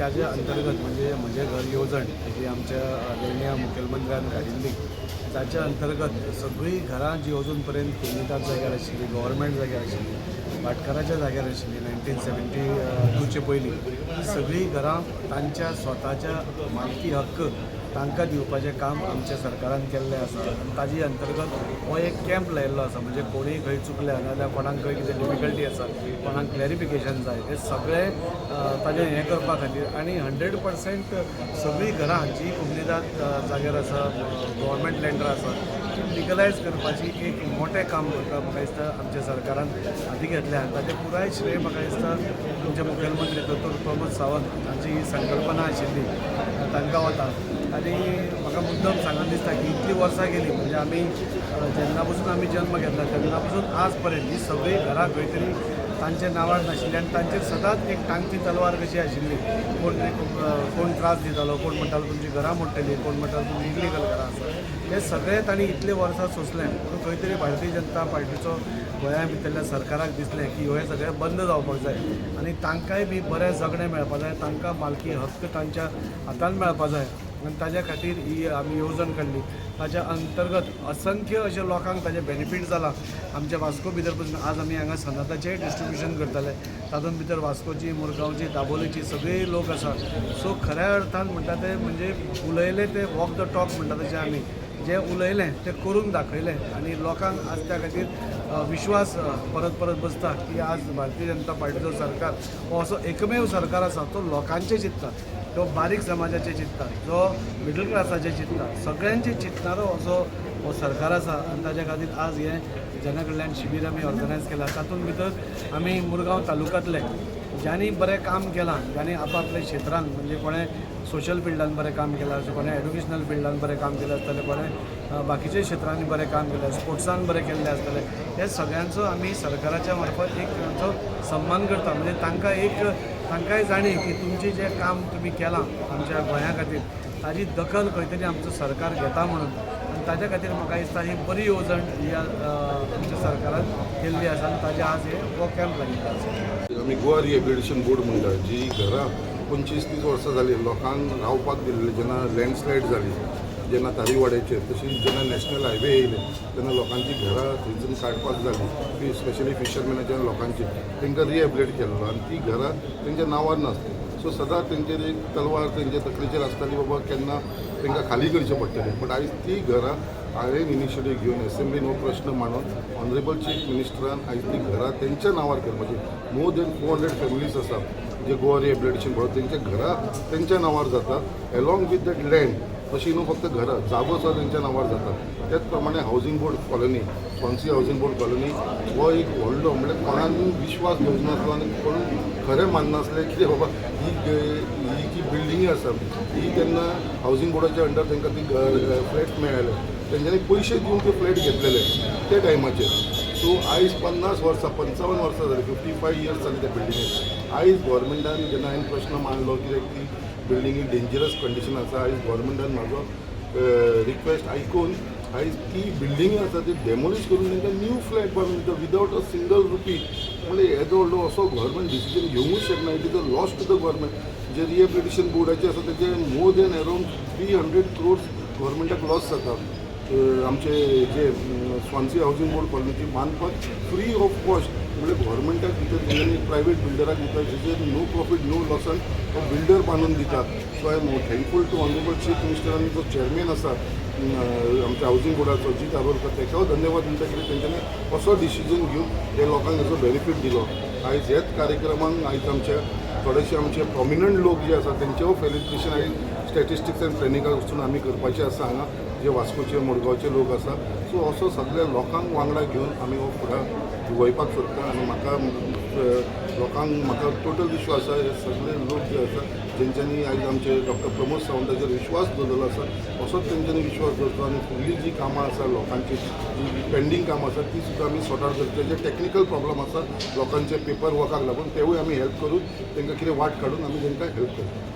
त्याच्या अंतर्गत म्हणजे म्हजे घर येवजण जी आमच्या आदरणीय मुखेलमंत्र्यान काडिल्ली ताच्या अंतर्गत सगळीं घरां जी अजून पर्यंत कुर्नितात जाग्यार आशिल्ली गव्हर्मेंट जाग्यार आशिल्ली भाटकाराच्या जाग्यार आशिल्ली 1972चे पयलीं सगळीं घरां तांच्या स्वताच्या मालकी हक्क तांकां दिवपाचें काम आमच्या सरकारान केल्लें आसा आनी ताजी अंतर्गत हो एक कॅम्प लायिल्लो आसा म्हणजे कोणीय खंय चुकल्या नाजाल्यार कोणाक खंय कितें डिफिकल्टी आसा कोणाक क्लॅरिफिकेशन जाय हे सगळें ताजें हें करपा खातीर आनी 100% सगळीं घरां जी कुर्निदाद जाग्यार आसा गव्हर्मेंट लँडर आसा ती लिगलायज करपाची एक मोठें काम म्हाका दिसता आमच्या सरकारान हाती घेतल्या आनी ताचें पुराय श्रेय म्हाका दिसता आमचे मुखेलमंत्री दोतोर प्रमोद सावंत हांची ही संकल्पना आशिल्ली तांकां वता आनी म्हाका मुद्दम सांगून दिसता की इतलीं वर्सां गेलीं म्हणजे आमी जेन्ना पसून आमी जल्म घेतला तेन्ना पसून आज पर्यंत ही सगळीं घरां खंय तरी तांचे नांवार नाशिल्ली आनी तांचेर सदांच एक टांगती तलवार कशी आशिल्ली कोण त्रास दितालो कोण म्हणटालो तुमची घरां मोडटलीं कोण म्हणटालो तुमची इलिगल घरां आसा हे सगळें तांणी इतले वर्सां सोंसलें पूण खंय तरी भारतीय जनता पार्टीचो गोंया भितरल्या सरकाराक दिसलें की हे सगळें बंद जावपाक जाय आनी तांकांय बी बरें जगणें मेळपा जाय तांकां मालकी हक्क तांच्या हातान मेळपा जाय आनी ताज्या खातीर ही आमी येवजण काडली ताच्या अंतर्गत असंख्य अशा लोकांक ताजें बेनिफीट जालां आमच्या वास्को भितर पसून आज आमी हांगा सनाताचेंय डिस्ट्रिब्युशन करताले तातूंत भितर वास्कोची मुरगांवची दाबोलीची सगळीं लोक आसा सो खऱ्या अर्थान म्हणटा ते म्हणजे उलयले ते वॉक द टॉक म्हणटा तशें आमी जें उलयलें तें करून दाखयलें आनी लोकांक आज त्या खातीर विश्वास परत परत बसता की आज भारतीय जनता पार्टीचो सरकार हो असो एकमेव सरकार आसा तो लोकांचें चिंतता तो बारीक समाजाचें चिंतता जो मिडल क्लासाचें चिंतता सगळ्यांचें चिंतनारो असो हो सरकार आसा आनी ताच्या खातीर आज हें जना कल्याण शिबीर आमी ऑर्गनायज केलां तातूंत भितर आमी मुरगांव तालुक्यांतले ज्यांनी बरें काम केलां ज्यांनी आपापल्या क्षेत्रांत म्हणजे कोणें सोशल फिल्डान बरें काम केलां कोणें एड्युकेशनल फिल्डान बरें काम केलें आसतलें कोणें बाकीच्या क्षेत्रांनी बरें काम केलें स्पोर्ट्सान बरें केल्लें आसतलें हे सगळ्यांचो आमी सरकाराच्या मार्फत एक तांचो सन्मान करता म्हणजे तांकांय जाणी की तुमचें जें काम तुमी केलां आमच्या गोंया खातीर ताजी दखल खंय तरी आमचो सरकार घेता म्हणून आनी ताच्या खातीर म्हाका दिसता ही बरी येवजण ही आमच्या सरकारान केल्ली आसा आनी ताजे आज हे हो कॅम्प लागिल्लो आसा आमी गोवा रिहेबिलिटेशन बोर्ड म्हणटा जी घरां 25-30 वर्सां जालीं लोकांक रावपाक दिल्लें जेन्ना लँडस्लायड जाली जेन्ना तारीवाड्याचेर तशीच जेन्ना नॅशनल हायवे येयले तेन्ना लोकांची घरां थंयसून काडपाक जाली स्पेशली फिशरमॅनाच्या लोकांची तांकां रिहेबिलिट केल्लो आनी ती घरां तेंच्या नांवार नासली सो सदांच तेंचेर एक तलवार तेंच्या तकलेचेर आसताली बाबा केन्ना तांकां खाली करचें पडटलें बट आयज ती घरां हांवें इनिशिएटीव घेवन एसेंब्लीन हो प्रश्न मांडून ऑनरेबल चीफ मिनिस्टरान आयज ती घरां तेंच्या नांवार करपाची मोर देन 400 फॅमिलीज आसा जे गोवा रिहेबिलिटेशन बोर्ड तेंच्या घरां तेंच्या नांवार जाता एलॉंग वीथ दॅट लँड अशी न्हू फक्त घरां जागो सुद्दां तेंच्या नांवार जाता त्याच प्रमाणे हावजींग बोर्ड कॉलनी स्वान्सी हावजींग बोर्ड कॉलनी हो एक व्हडलो म्हणजे कोणाकूय विश्वास दवरनासलो आनी कोण खरें माननासलें कितें बाबा ही जी बिल्डिंगी आसा ही तेन्ना हावजींग बोर्डाच्या अंडर तांकां ती फ्लॅट मेळ्ळे तेंच्यांनी पयशे दिवन ते फ्लॅट घेतलेले ते टायमाचेर सो आयज 50 वर्सां 55 वर्सां जालीं 55 इयर्स जालीं त्या बिल्डिंगेक आयज गव्हर्मेंटान जेन्ना हांवें प्रश्न मांडलो कित्याक ती बिल्डिंगी डेंजरस कंडिशन आसा आयज गव्हर्मेंटान म्हाजो रिक्वेस्ट आयकून आयज ती बिल्डिंगी आसा ती डेमोलिश करून तांकां न्यू फ्लॅट बांदून दिता विदावट अ सिंगल रुपी म्हणजे येदो व्हडलो असो गव्हर्मेंट डिसिजन घेवंकूच शकना it is a loss to the government जे रिहेबिलिटेशन बोर्डाचे आसा तेजे मोर देन अरावंड 300 crores गव्हर्मेंटाक लॉस जाता आमचे जे स्वान्सी हावजींग बोर्ड कॉलनीची बांदपाक फ्री ऑफ कॉस्ट म्हणजे गव्हर्मेंटाक भितर तेंच्यांनी प्रायवेट बिल्डराक दिता जेचेर नो प्रॉफीट नो लॉसान तो बिल्डर बांदून दितात so I am thankful to honourable chief minister आनी जो चेअरमॅन आसा आमच्या हावजींग बोर्डाचो जीत आरोलकर ताका धन्यवाद दिता कित्याक तेंच्यांनी असो डिसिजन घेवन हे लोकांक हेचो बेनिफीट दिलो आयज हेच कार्यक्रमांक आयज आमच्या थोडेशे आमचे प्रॉमिनंट लोक जे आसा तेंचेय फेलिब्रेशन आयज स्टॅटिस्टिक्स एंड प्लॅनिंगाक वचून आमी करपाचें आसा हांगा जे वास्कोचे मुरगांवचे लोक आसा सो असो सगळ्या लोकांक वांगडा घेवन आमी हो फुडें वयपाक सोदता आनी म्हाका लोकांक म्हाका टोटल विश्वास आसा हे सगळे लोक जे आसा जेंच्यांनी आयज आमचे डॉक्टर प्रमोद सावंताचेर विश्वास दवरलेलो आसा असोच तेंच्यांनी विश्वास दवरतो आनी फुडलीं जी कामां आसा लोकांची जी पेंडींग कामां आसा ती सुद्दां आमी सॉर्ट आवट करतले जे टॅक्निकल प्रॉब्लम आसा लोकांचे पेपर वर्काक लागून तेवूय आमी हेल्प करून तांकां कितें वाट काडून आमी तांकां हेल्प करता